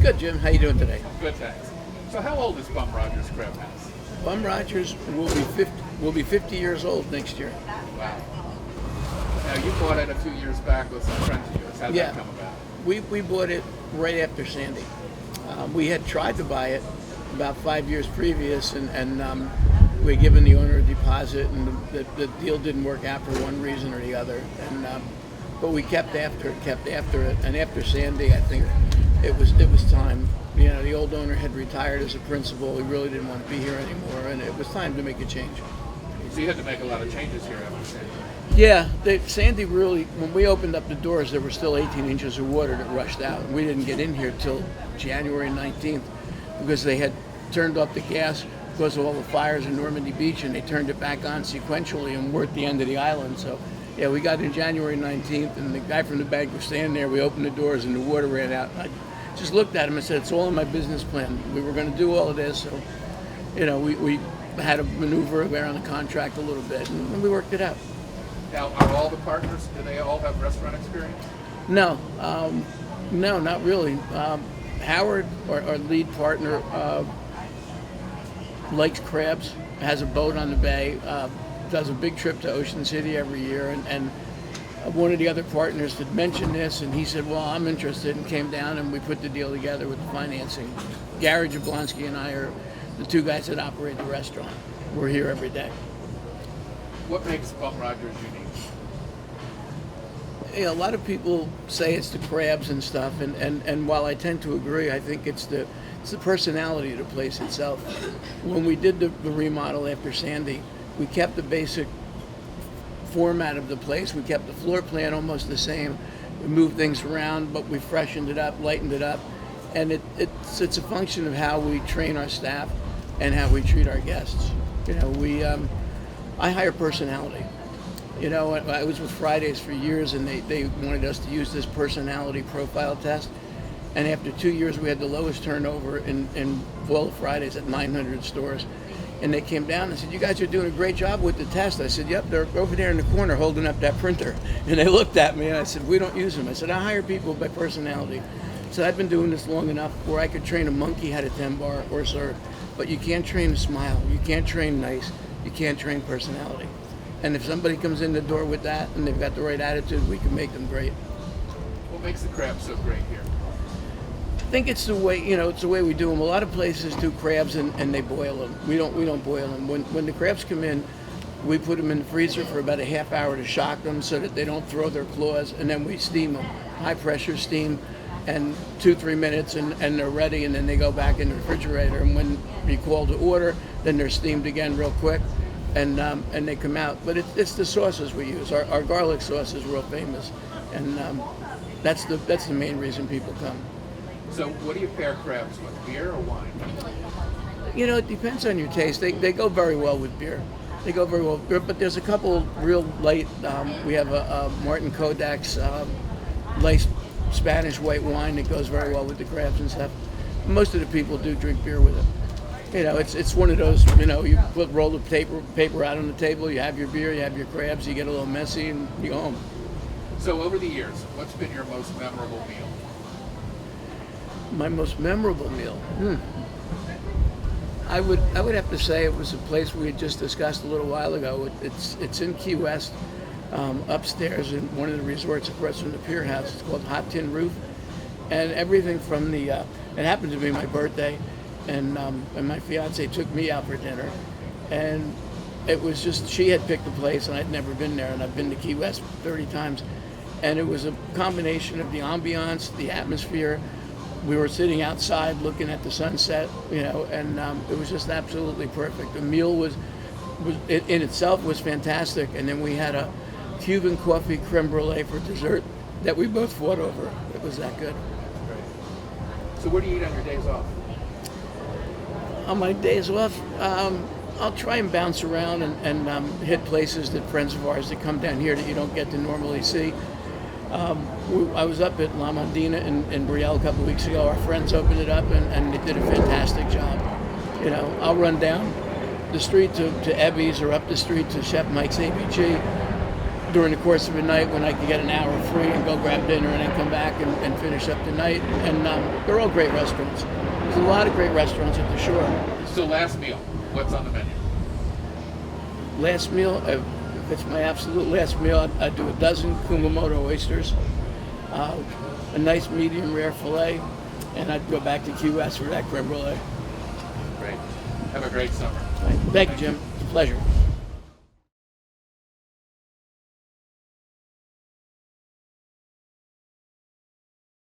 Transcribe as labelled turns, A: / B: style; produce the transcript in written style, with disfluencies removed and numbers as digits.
A: Good, Jim. How you doing today?
B: Good, thanks. So how old is Rogers Crabhouse?
A: Bum Rogers will be 50 years old next year.
B: Wow. Now, you bought it a few years back with some friends of yours. How did that come about?
A: We bought it right after Sandy. We had tried to buy it about 5 years previous, and we had given the owner a deposit, and the deal didn't work out for one reason or the other. But we kept after it, and after Sandy, I think it was time. You know, the old owner had retired as a principal. He really didn't want to be here anymore, and it was time to make a change.
B: So you had to make a lot of changes here after Sandy.
A: Yeah, Sandy really, when we opened up the doors, there were still 18 inches of water that rushed out. We didn't get in here till January 19th because they had turned off the gas because of all the fires in Normandy Beach, and they turned it back on sequentially, and we're at the end of the island. So, yeah, we got in January 19th, and the guy from the bank was standing there. We opened the doors, and the water ran out. I just looked at him and said, it's all in my business plan. We were going to do all of this, so, you know, we had to maneuver around the contract a little bit, and we worked it out.
B: Now, are all the partners, do they all have restaurant experience?
A: No, not really. Howard, our lead partner, likes crabs, has a boat on the bay, does a big trip to Ocean City every year, and one of the other partners had mentioned this, and he said, well, I'm interested, and came down, and we put the deal together with the financing. Gary Jablonski and I are the two guys that operate the restaurant. We're here every day.
B: What makes Bum Rogers unique?
A: Yeah, a lot of people say it's the crabs and stuff, and while I tend to agree, I think it's the personality of the place itself. When we did the remodel after Sandy, we kept the basic format of the place. We kept the floor plan almost the same. We moved things around, but we freshened it up, lightened it up, and it's a function of how we train our staff and how we treat our guests. You know, I hire personality. You know, I was with Fridays for years, and they wanted us to use this personality profile test. And after 2 years, we had the lowest turnover in all of Fridays at 900 stores. And they came down and said, you guys are doing a great job with the test. I said, yep, they're over there in the corner holding up that printer. And they looked at me, and I said, we don't use them. I said, I hire people by personality. So I've been doing this long enough where I could train a monkey how to 10 bar or serve. But you can't train a smile. You can't train nice. You can't train personality. And if somebody comes in the door with that and they've got the right attitude, we can make them great.
B: What makes the crabs so great here?
A: I think it's the way, it's the way we do them. A lot of places do crabs and they boil them. We don't boil them. When the crabs come in, we put them in the freezer for about a half hour to shock them so that they don't throw their claws, and then we steam them. High pressure steam, and 2-3 minutes and they're ready, and then they go back in the refrigerator. And when you call to order, then they're steamed again real quick. And they come out, but it's the sauces we use. Our garlic sauce is real famous, and that's the main reason people come.
B: So what do you pair crabs with, beer or wine?
A: You know, it depends on your taste. They go very well with beer. They go very well with beer, but there's a couple real light. We have a Martin Kodak's light Spanish white wine that goes very well with the crabs and stuff. Most of the people do drink beer with it. You know, it's one of those, you roll the paper out on the table, you have your beer, you have your crabs, you get a little messy, and you go home.
B: So over the years, what's been your most memorable meal?
A: My most memorable meal? I would have to say it was a place we had just discussed a little while ago. It's in Key West, upstairs in one of the resorts across from the Pier House. It's called Hot Tin Roof. And everything from it happened to be my birthday, and my fiance took me out for dinner, and it was just, she had picked the place and I'd never been there, and I've been to Key West 30 times, and it was a combination of the ambiance, the atmosphere. We were sitting outside looking at the sunset, and it was just absolutely perfect. The meal was in itself was fantastic, and then we had a Cuban coffee creme brulee for dessert that we both fought over. It was that good.
B: Great. So where do you eat on your days off?
A: On my days off, I'll try and bounce around and hit places that friends of ours that come down here that you don't get to normally see. I was up at La Mondina in Brielle a couple of weeks ago. Our friends opened it up, and they did a fantastic job. I'll run down the street to Ebby's or up the street to Chef Mike's ABG. during the course of a night when I could get an hour free and go grab dinner and then come back and finish up the night. And they're all great restaurants. There's a lot of great restaurants at the shore.
B: So last meal, what's on the menu?
A: Last meal, if it's my absolute last meal, I'd do a dozen Kumamoto oysters, a nice medium rare filet, and I'd go back to Key West for that creme brulee.
B: Great. Have a great summer.
A: Thank you, Jim. It's a pleasure.